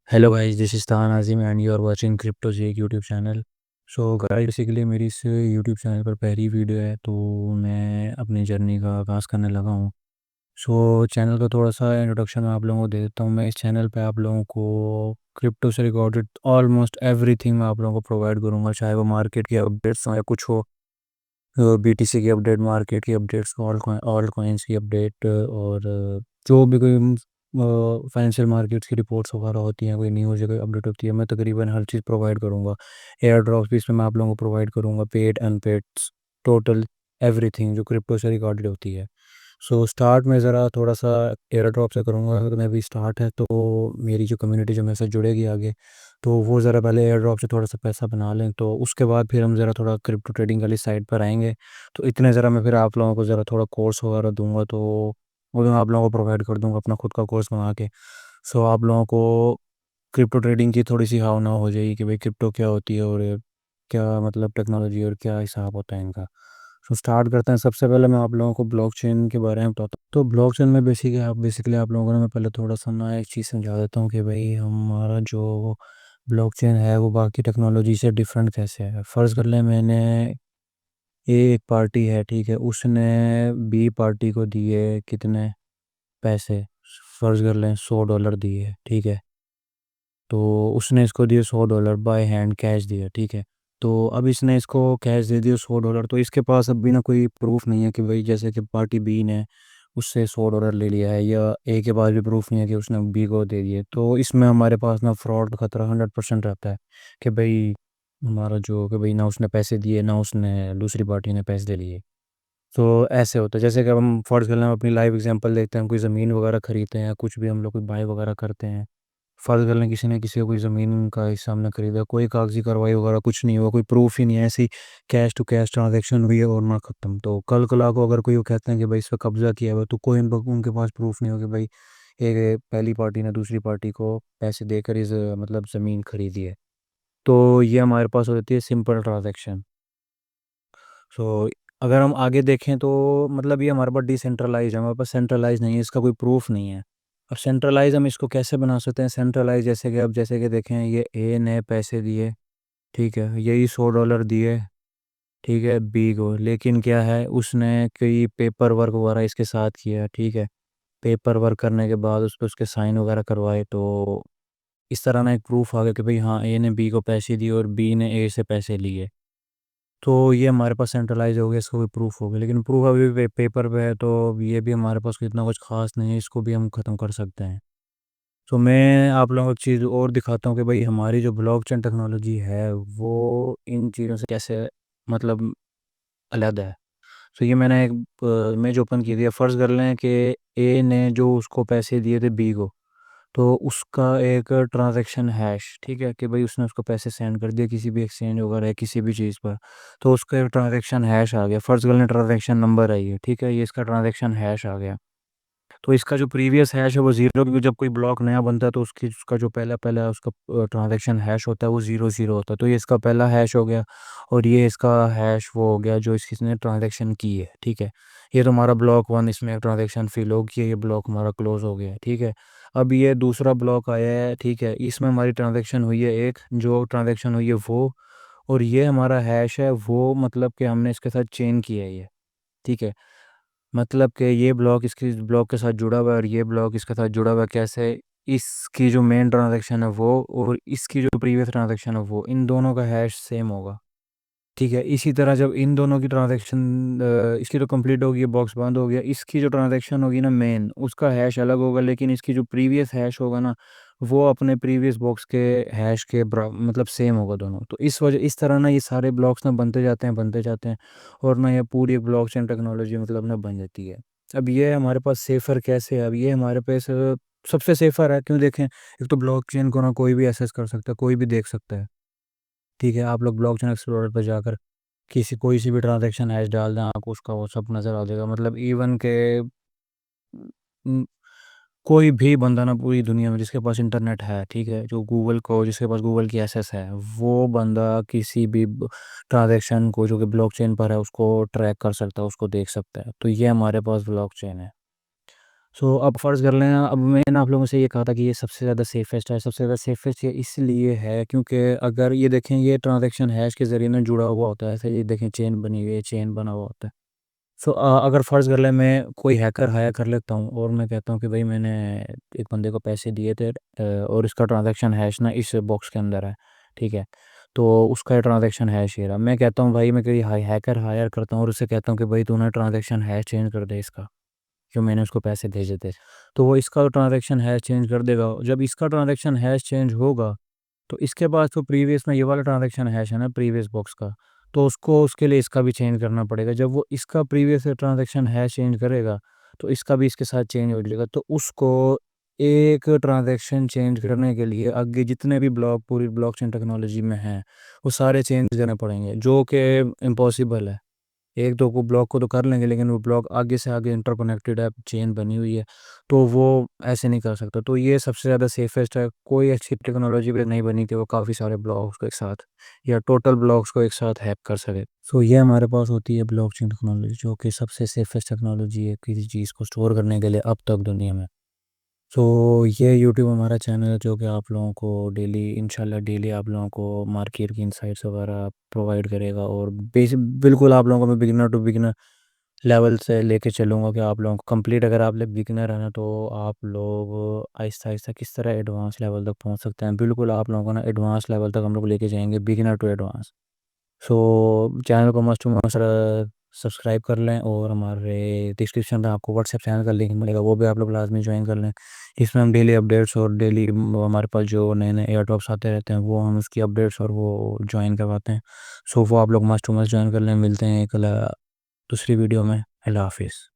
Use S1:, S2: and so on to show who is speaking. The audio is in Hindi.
S1: Hello guys, this is Tan Azim and you are watching Crypto G YouTube channel. So guys, basically मेरी इस यूट्यूब चैनल पर पहली वीडियो है, तो मैं अपनी जर्नी का आगाज़ करने लगा हूँ। सो चैनल का थोड़ा सा इंट्रोडक्शन मैं आप लोगों को दे देता हूँ। मैं इस चैनल पे आप लोगों को क्रिप्टो से रिकॉर्डेड ऑलमोस्ट एवरीथिंग मैं आप लोगों को प्रोवाइड करूँगा, चाहे वो मार्केट की अपडेट्स हो या कुछ हो। बीटीसी की अपडेट, मार्केट की अपडेट्स, ऑल कॉइन्स की अपडेट, और जो भी कोई फाइनेंशियल मार्केट्स की रिपोर्ट्स वगैरह होती हैं, कोई न्यूज़ या कोई अपडेट होती है, मैं तकरीबन हर चीज़ प्रोवाइड करूँगा। एयर ड्रॉप्स भी इसमें मैं आप लोगों को प्रोवाइड करूँगा, पेड अनपेड, टोटल एवरीथिंग जो क्रिप्टो से रिकॉर्डेड होती है। सो स्टार्ट में ज़रा थोड़ा सा एयर ड्रॉप से करूँगा, अगर मैं भी स्टार्ट है तो मेरी जो कम्युनिटी जो मेरे साथ जुड़ेगी आगे, तो वो ज़रा पहले एयर ड्रॉप से थोड़ा सा पैसा बना लें, तो उसके बाद फिर हम ज़रा थोड़ा क्रिप्टो ट्रेडिंग वाली साइड पर आएंगे। तो इतने ज़रा मैं फिर आप लोगों को ज़रा थोड़ा कोर्स वगैरह दूंगा, तो वो मैं आप लोगों को प्रोवाइड कर दूंगा अपना खुद का कोर्स बना के। सो आप लोगों को क्रिप्टो ट्रेडिंग की थोड़ी सी भावना हो जाएगी कि भाई क्रिप्टो क्या होती है, और क्या मतलब टेक्नोलॉजी और क्या हिसाब होता है इनका। सो स्टार्ट करते हैं। सबसे पहले मैं आप लोगों को ब्लॉकचेन के बारे में बताता हूँ। तो ब्लॉकचेन में बेसिकली आप लोगों को मैं पहले थोड़ा सा ना एक चीज़ समझा देता हूँ कि भाई हमारा जो ब्लॉकचेन है वो बाकी टेक्नोलॉजी से डिफरेंट कैसे है। फ़र्ज़ कर लें, मैंने एक पार्टी है, ठीक है, उसने बी पार्टी को दिए कितने पैसे, फ़र्ज़ कर लें $100 दिए, ठीक है। तो उसने इसको दिए $100 बाय हैंड कैश दिया, ठीक है। तो अब इसने इसको कैश दे दिया $100, तो इसके पास अब भी ना कोई प्रूफ नहीं है कि भाई जैसे कि पार्टी बी ने उससे $100 ले लिया है, या ए के पास भी प्रूफ नहीं है कि उसने बी को दे दिए। तो इसमें हमारे पास ना फ्रॉड का खतरा 100% रहता है कि भाई हमारा जो कि भाई ना उसने पैसे दिए, ना उसने दूसरी पार्टी ने पैसे दे लिए। तो ऐसे होता है, जैसे कि अब हम फर्ज कर लें, हम अपनी लाइव एग्जांपल देखते हैं, हम कोई ज़मीन वगैरह खरीदते हैं, कुछ भी हम लोग कोई बाय वगैरह करते हैं। फ़र्ज़ कर लें किसी ने किसी को कोई ज़मीन का हिस्सा हमने खरीदा, कोई कागज़ी कार्रवाई वगैरह कुछ नहीं हुआ, कोई प्रूफ ही नहीं है, ऐसी कैश टू कैश ट्रांजैक्शन हुई है और ना ख़त्म। तो कल को अगर कोई वो कहते हैं कि भाई इस पे कब्ज़ा किया हुआ है, तो कोई उनके पास प्रूफ नहीं हो कि भाई एक पहली पार्टी ने दूसरी पार्टी को पैसे देकर इस मतलब ज़मीन खरीदी है। तो ये हमारे पास हो जाती है सिंपल ट्रांजैक्शन। सो अगर हम आगे देखें तो मतलब ये हमारे पास डिसेंट्रलाइज है, हमारे पास सेंट्रलाइज नहीं है, इसका कोई प्रूफ नहीं है। अब सेंट्रलाइज हम इसको कैसे बना सकते हैं सेंट्रलाइज, जैसे कि अब जैसे कि देखें, ये ए ने पैसे दिए, ठीक है, यही $100 दिए, ठीक है, बी को, लेकिन क्या है उसने कई पेपर वर्क वगैरह इसके साथ किया, ठीक है। पेपर वर्क करने के बाद उस पर उसके साइन वगैरह करवाए, तो इस तरह ना एक प्रूफ आ गया कि भाई हाँ, ए ने बी को पैसे दिए और बी ने ए से पैसे लिए। तो ये हमारे पास सेंट्रलाइज हो गया, इसका कोई प्रूफ हो गया, लेकिन प्रूफ अभी भी पेपर पे है, तो ये भी हमारे पास इतना कुछ खास नहीं है, इसको भी हम ख़त्म कर सकते हैं। तो मैं आप लोगों को एक चीज़ और दिखाता हूँ कि भाई हमारी जो ब्लॉकचेन टेक्नोलॉजी है वो इन चीज़ों से कैसे मतलब अलग है। तो ये मैंने एक इमेज ओपन की थी। फ़र्ज़ कर लें कि ए ने जो उसको पैसे दिए थे बी को, तो उसका एक ट्रांज़ैक्शन हैश, ठीक है, कि भाई उसने उसको पैसे सेंड कर दिए किसी भी एक्सचेंज वगैरह या किसी भी चीज़ पर। तो उसका एक ट्रांज़ैक्शन हैश आ गया, फ़र्ज़ कर लें ट्रांज़ैक्शन नंबर है ये, ठीक है, ये इसका ट्रांज़ैक्शन हैश आ गया। तो इसका जो प्रीवियस हैश है वो ज़ीरो, क्योंकि जब कोई ब्लॉक नया बनता है तो उसकी उसका जो पहला पहला उसका ट्रांज़ैक्शन हैश होता है वो 00 होता है। तो ये इसका पहला हैश हो गया, और ये इसका हैश वो हो गया जो इसने ट्रांज़ैक्शन की है, ठीक है। ये तो हमारा ब्लॉक 1, इसमें एक ट्रांज़ैक्शन फ़िल हो गई है, ये ब्लॉक हमारा क्लोज़ हो गया है, ठीक है। अब ये दूसरा ब्लॉक आया है, ठीक है, इसमें हमारी ट्रांज़ैक्शन हुई है एक, जो ट्रांज़ैक्शन हुई है वो, और ये हमारा हैश है वो, मतलब कि हमने इसके साथ चेन किया है ये, ठीक है। मतलब कि ये ब्लॉक इसकी ब्लॉक के साथ जुड़ा हुआ है और ये ब्लॉक इसके साथ जुड़ा हुआ है, कैसे, इसकी जो मेन ट्रांजैक्शन है वो और इसकी जो प्रीवियस ट्रांजैक्शन है वो, इन दोनों का हैश सेम होगा, ठीक है। इसी तरह जब इन दोनों की ट्रांजैक्शन इसकी तो कंप्लीट होगी, ये बॉक्स बंद हो गया, इसकी जो ट्रांजैक्शन होगी ना मेन, उसका हैश अलग होगा, लेकिन इसकी जो प्रीवियस हैश होगा ना, वो अपने प्रीवियस बॉक्स के हैश के मतलब सेम होगा दोनों। तो इस तरह ना ये सारे ब्लॉक्स ना बनते जाते हैं, और ना ये पूरी ब्लॉकचेन टेक्नोलॉजी मतलब ना बन जाती है। अब ये हमारे पास सेफ़र कैसे है, अब ये हमारे पास सबसे सेफ़र है, क्यों देखें, एक तो ब्लॉकचेन को ना कोई भी एक्सेस कर सकता है, कोई भी देख सकता है, ठीक है। आप लोग ब्लॉकचेन एक्सप्लोरर पर जाकर किसी कोई सी भी ट्रांजैक्शन हैश डाल दें, आपको उसका वो सब नज़र आ जाएगा, मतलब इवन के उम, कोई भी बंदा ना पूरी दुनिया में जिसके पास इंटरनेट है, ठीक है, जो गूगल को जिसके पास गूगल की एक्सेस है, वो बंदा किसी भी ट्रांजैक्शन को जो कि ब्लॉकचेन पर है उसको ट्रैक कर सकता है, उसको देख सकता है। तो ये हमारे पास ब्लॉकचेन है। सो अब फ़र्ज़ कर लें, अब मैंने आप लोगों से ये कहा था कि ये सबसे ज़्यादा सेफ़ेस्ट है। सबसे ज़्यादा सेफ़ेस्ट ये इसलिए है क्योंकि अगर ये देखें, ये ट्रांज़ैक्शन हैश के ज़रिए ना जुड़ा हुआ होता है। ऐसे ये देखें, चेन बनी हुई है, चेन बना हुआ होता है। सो अगर फ़र्ज़ कर लें मैं कोई हैकर हायर कर लेता हूँ और मैं कहता हूँ कि भाई मैंने एक बंदे को पैसे दिए थे, और इसका ट्रांज़ैक्शन हैश ना इस बॉक्स के अंदर है, ठीक है? तो उसका ये ट्रांज़ैक्शन हैश ये रहा। मैं कहता हूँ भाई, मैं कोई हैकर हायर करता हूँ और उससे कहता हूँ कि भाई तू ना ट्रांज़ैक्शन हैश चेंज कर दे इसका, जो मैंने उसको पैसे भेजे थे। तो वो इसका ट्रांज़ैक्शन हैश चेंज कर देगा। जब इसका ट्रांज़ैक्शन हैश चेंज होगा, तो इसके बाद तो प्रीवियस में ये वाला ट्रांज़ैक्शन हैश है ना प्रीवियस बॉक्स का, तो उसको उसके लिए इसका भी चेंज करना पड़ेगा। जब वो इसका प्रीवियस ट्रांज़ैक्शन हैश चेंज करेगा, तो इसका भी इसके साथ चेंज हो जाएगा। तो उसको एक ट्रांज़ैक्शन चेंज करने के लिए आगे जितने भी ब्लॉक पूरी ब्लॉकचेन टेक्नोलॉजी में हैं, वो सारे चेंज करने पड़ेंगे, जो कि इम्पॉसिबल है। एक दो को ब्लॉक को तो कर लेंगे, लेकिन वो ब्लॉक आगे से आगे इंटरकनेक्टेड है, चेन बनी हुई है, तो वो ऐसे नहीं कर सकता। तो ये सबसे ज़्यादा सेफेस्ट है। कोई अच्छी टेक्नोलॉजी भी नहीं बनी कि वो काफ़ी सारे ब्लॉक्स को एक साथ या टोटल ब्लॉक्स को एक साथ हैक कर सके। सो ये हमारे पास होती है ब्लॉकचेन टेक्नोलॉजी, जो कि सबसे सेफेस्ट टेक्नोलॉजी है किसी चीज़ को स्टोर करने के लिए अब तक दुनिया में। सो ये यूट्यूब हमारा चैनल है, जो कि आप लोगों को डेली, इंशाल्लाह डेली आप लोगों को मार्केट की इनसाइट्स वगैरह प्रोवाइड करेगा। और बिल्कुल आप लोगों को मैं बिगिनर टू बिगिनर लेवल से लेके चलूँगा कि आप लोगों को कंप्लीट, अगर आप लोग बिगिनर हैं ना, तो आप लोग आहिस्ता आहिस्ता किस तरह एडवांस लेवल तक पहुंच सकते हैं। बिल्कुल आप लोगों को ना एडवांस लेवल तक हम लोग लेके जाएंगे, beginner to advance. So channel को मस्ट टू मस्ट सब्सक्राइब कर लें, और हमारे डिस्क्रिप्शन में आपको व्हाट्सएप चैनल का लिंक मिलेगा, वो भी आप लोग लाजमी ज्वाइन कर लें। इसमें हम डेली अपडेट्स और डेली हमारे पास जो नए नए एयर ड्रॉप्स आते रहते हैं, वो हम उसकी अपडेट्स और वो ज्वाइन करवाते हैं। सो वो आप लोग मस्ट टू मस्ट ज्वाइन कर लें। मिलते हैं एक दूसरी वीडियो में। अल्लाह हाफिज़।